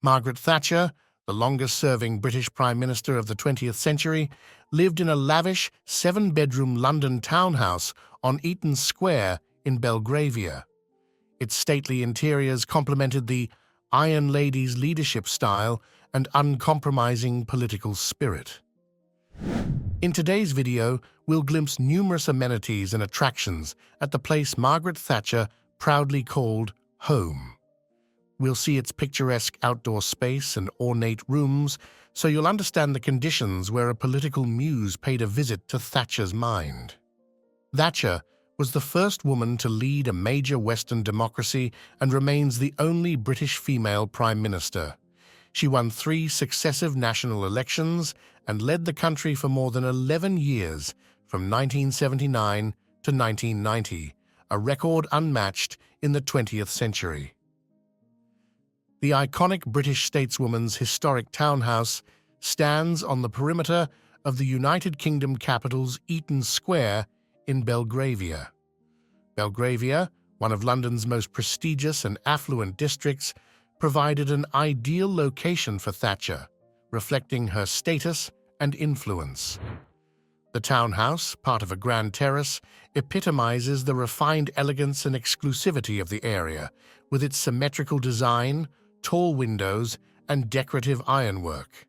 Margaret Thatcher, the longest-serving British Prime Minister of the 20th century, lived in a lavish 7-bedroom London townhouse on Eaton Square in Belgravia. Its stately interiors complemented the Iron Lady's leadership style and uncompromising political spirit. In today's video, we'll glimpse numerous amenities and attractions at the place Margaret Thatcher proudly called home. We'll see its picturesque outdoor space and ornate rooms, so you'll understand the conditions where a political muse paid a visit to Thatcher's mind. Thatcher was the first woman to lead a major Western democracy and remains the only British female Prime Minister. She won 3 successive national elections and led the country for more than 11 years, from 1979 to 1990, a record unmatched in the 20th century. The iconic British stateswoman's historic townhouse stands on the perimeter of the United Kingdom capital's Eaton Square in Belgravia. Belgravia, one of London's most prestigious and affluent districts, provided an ideal location for Thatcher, reflecting her status and influence. The townhouse, part of a grand terrace, epitomizes the refined elegance and exclusivity of the area, with its symmetrical design, tall windows, and decorative ironwork.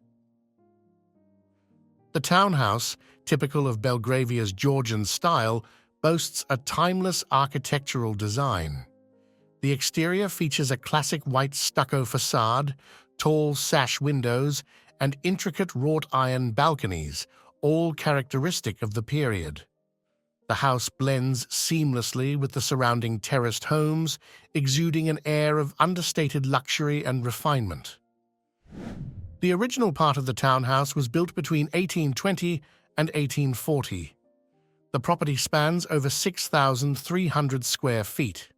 The townhouse, typical of Belgravia's Georgian style, boasts a timeless architectural design. The exterior features a classic white stucco facade, tall sash windows, and intricate wrought iron balconies, all characteristic of the period. The house blends seamlessly with the surrounding terraced homes, exuding an air of understated luxury and refinement. The original part of the townhouse was built between 1820 and 1840. The property spans over 6,300 square feet.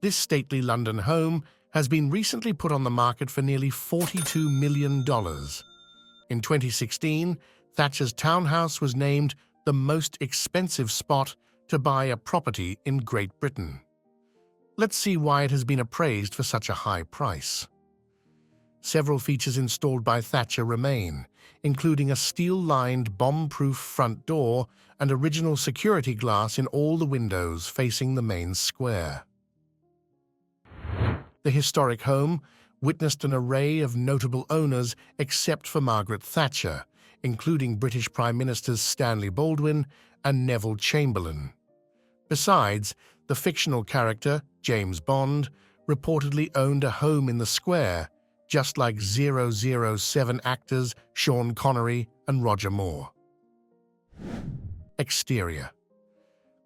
This stately London home has been recently put on the market for nearly $42 million. In 2016, Thatcher's townhouse was named the most expensive spot to buy a property in Great Britain. Let's see why it has been appraised for such a high price. Several features installed by Thatcher remain, including a steel-lined, bomb-proof front door and original security glass in all the windows facing the main square. The historic home witnessed an array of notable owners except for Margaret Thatcher, including British Prime Ministers Stanley Baldwin and Neville Chamberlain. Besides, the fictional character, James Bond, reportedly owned a home in the square, just like 007 actors Sean Connery and Roger Moore. Exterior.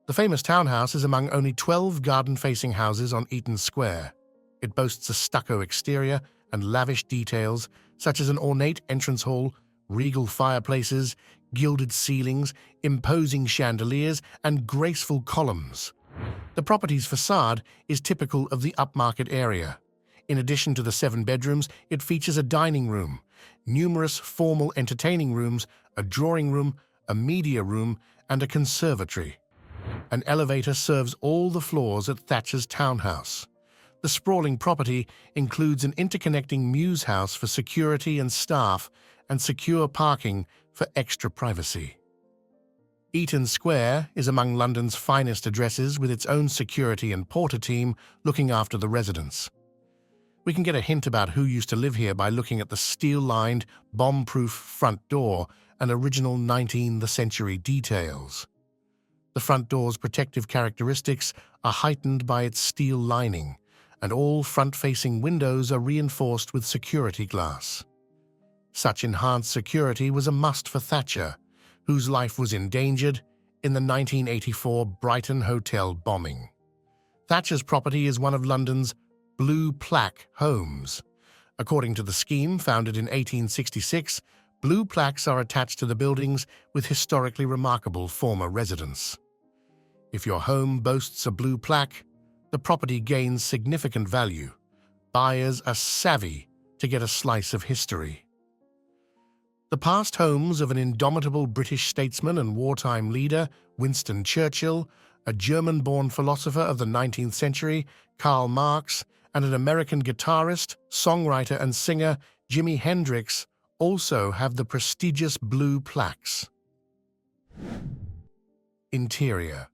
The famous townhouse is among only 12 garden-facing houses on Eaton Square. It boasts a stucco exterior and lavish details, such as an ornate entrance hall, regal fireplaces, gilded ceilings, imposing chandeliers, and graceful columns. The property's facade is typical of the upmarket area. In addition to the 7 bedrooms, it features a dining room, numerous formal entertaining rooms, a drawing room, a media room, and a conservatory. An elevator serves all the floors at Thatcher's townhouse. The sprawling property includes an interconnecting mews house for security and staff, and secure parking for extra privacy. Eaton Square is among London's finest addresses, with its own security and porter team looking after the residents. We can get a hint about who used to live here by looking at the steel-lined, bomb-proof front door and original 19th century details. The front door's protective characteristics are heightened by its steel lining, and all front-facing windows are reinforced with security glass. Such enhanced security was a must for Thatcher, whose life was endangered in the 1984 Brighton hotel bombing. Thatcher's property is one of London's blue plaque homes. According to the scheme, founded in 1866, blue plaques are attached to the buildings with historically remarkable former residents. If your home boasts a blue plaque, the property gains significant value. Buyers are savvy to get a slice of history. The past homes of an indomitable British statesman and wartime leader, Winston Churchill, a German-born philosopher of the 19th century, Karl Marx, and an American guitarist, songwriter, and singer, Jimi Hendrix, also have the prestigious blue plaques. Interior.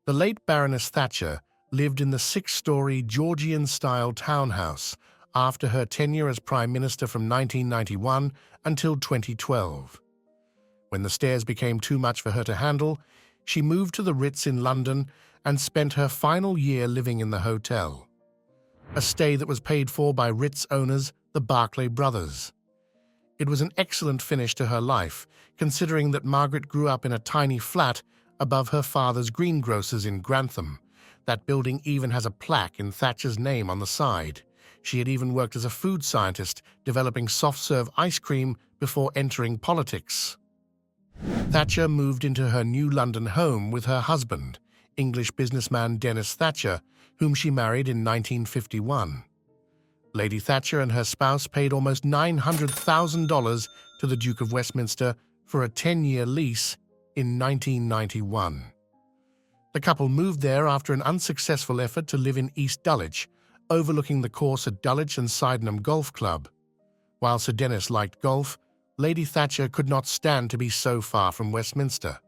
The late Baroness Thatcher lived in the six-story Georgian-style townhouse after her tenure as Prime Minister from 1991 until 2012. When the stairs became too much for her to handle, she moved to the Ritz in London and spent her final year living in the hotel, a stay that was paid for by Ritz owners, the Barclay brothers. It was an excellent finish to her life, considering that Margaret grew up in a tiny flat above her father's greengrocer's in Grantham. That building even has a plaque in Thatcher's name on the side. She had even worked as a food scientist, developing soft-serve ice cream before entering politics. Thatcher moved into her new London home with her husband, English businessman Dennis Thatcher, whom she married in 1951. Lady Thatcher and her spouse paid almost $900,000 to the Duke of Westminster for a 10-year lease in 1991. The couple moved there after an unsuccessful effort to live in East Dulwich, overlooking the course at Dulwich and Sydenham Golf Club. While Sir Dennis liked golf, Lady Thatcher could not stand to be so far from Westminster.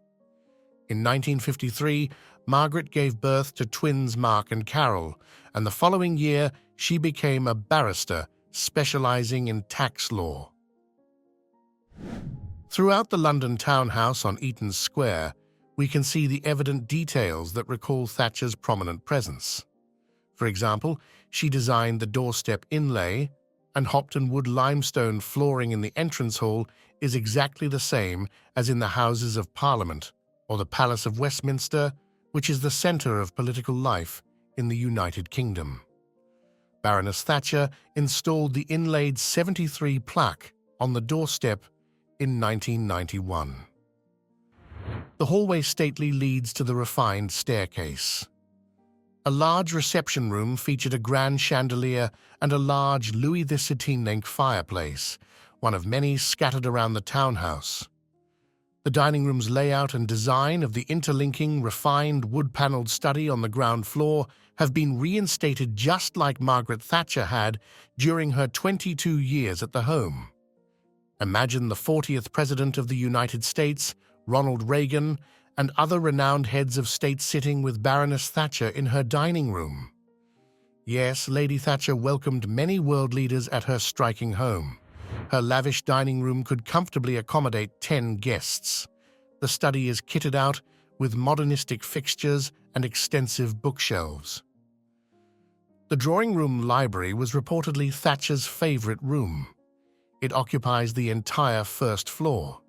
In 1953, Margaret gave birth to twins Mark and Carol, and the following year she became a barrister specializing in tax law. Throughout the London townhouse on Eaton Square, we can see the evident details that recall Thatcher's prominent presence. For example, she designed the doorstep inlay, and Hopton wood limestone flooring in the entrance hall is exactly the same as in the Houses of Parliament or the Palace of Westminster, which is the centre of political life in the United Kingdom. Baroness Thatcher installed the inlaid 73 plaque on the doorstep in 1991. The hallway stately leads to the refined staircase. A large reception room featured a grand chandelier and a large Louis XVI fireplace, one of many scattered around the townhouse. The dining room's layout and design of the interlinking, refined, wood-paneled study on the ground floor have been reinstated just like Margaret Thatcher had during her 22 years at the home. Imagine the 40th President of the United States, Ronald Reagan, and other renowned heads of state sitting with Baroness Thatcher in her dining room. Yes, Lady Thatcher welcomed many world leaders at her striking home. Her lavish dining room could comfortably accommodate 10 guests. The study is kitted out with modernistic fixtures and extensive bookshelves. The drawing room library was reportedly Thatcher's favorite room. It occupies the entire first floor.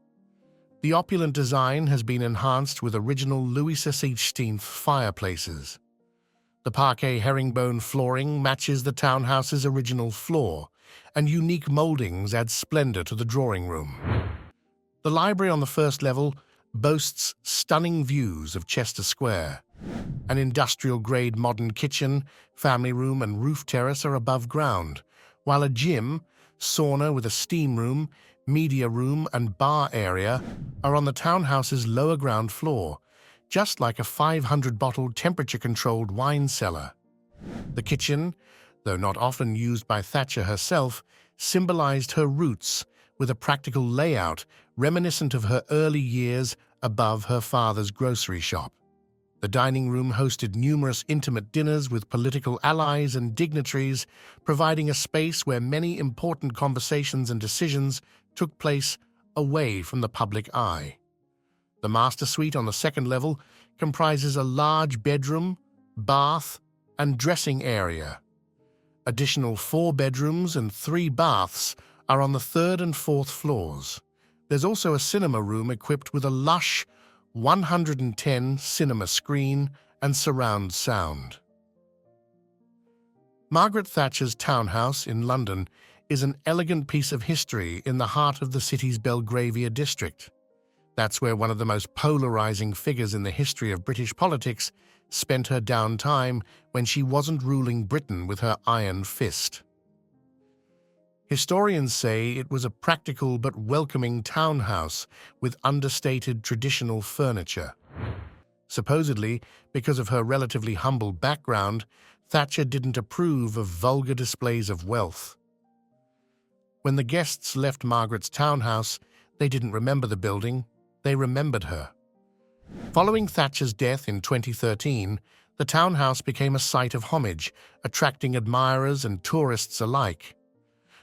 The opulent design has been enhanced with original Louis XVI fireplaces. The parquet herringbone flooring matches the townhouse's original floor, and unique moldings add splendor to the drawing room. The library on the first level boasts stunning views of Chester Square. An industrial-grade modern kitchen, family room, and roof terrace are above ground, while a gym, sauna with a steam room, media room, and bar area are on the townhouse's lower ground floor, just like a 500-bottle temperature-controlled wine cellar. The kitchen, though not often used by Thatcher herself, symbolized her roots with a practical layout reminiscent of her early years above her father's grocery shop. The dining room hosted numerous intimate dinners with political allies and dignitaries, providing a space where many important conversations and decisions took place away from the public eye. The master suite on the second level comprises a large bedroom, bath, and dressing area. Additional 4 bedrooms and 3 baths are on the 3rd and 4th floors. There's also a cinema room equipped with a lush 110 cinema screen and surround sound. Margaret Thatcher's townhouse in London is an elegant piece of history in the heart of the city's Belgravia district. That's where one of the most polarizing figures in the history of British politics spent her downtime when she wasn't ruling Britain with her iron fist. Historians say it was a practical but welcoming townhouse with understated traditional furniture. Supposedly, because of her relatively humble background, Thatcher didn't approve of vulgar displays of wealth. When the guests left Margaret's townhouse, they didn't remember the building, they remembered her. Following Thatcher's death in 2013, the townhouse became a site of homage, attracting admirers and tourists alike.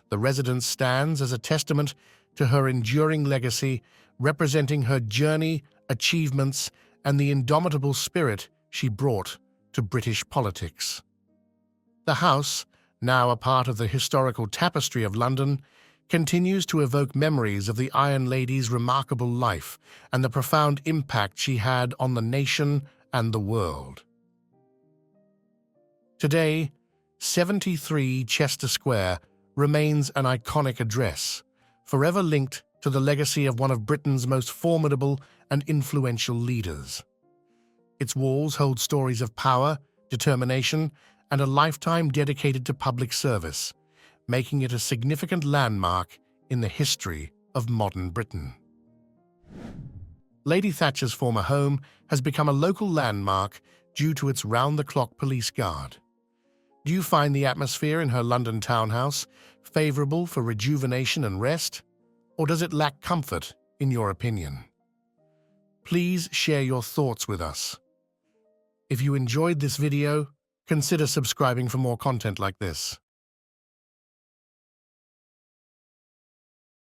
The residence stands as a testament to her enduring legacy, representing her journey, achievements, and the indomitable spirit she brought to British politics. The house, now a part of the historical tapestry of London, continues to evoke memories of the Iron Lady's remarkable life and the profound impact she had on the nation and the world. Today, 73 Chester Square remains an iconic address, forever linked to the legacy of one of Britain's most formidable and influential leaders. Its walls hold stories of power, determination, and a lifetime dedicated to public service, making it a significant landmark in the history of modern Britain. Lady Thatcher's former home has become a local landmark due to its round-the-clock police guard. Do you find the atmosphere in her London townhouse favourable for rejuvenation and rest, or does it lack comfort, in your opinion? Please share your thoughts with us. If you enjoyed this video, consider subscribing for more content like this.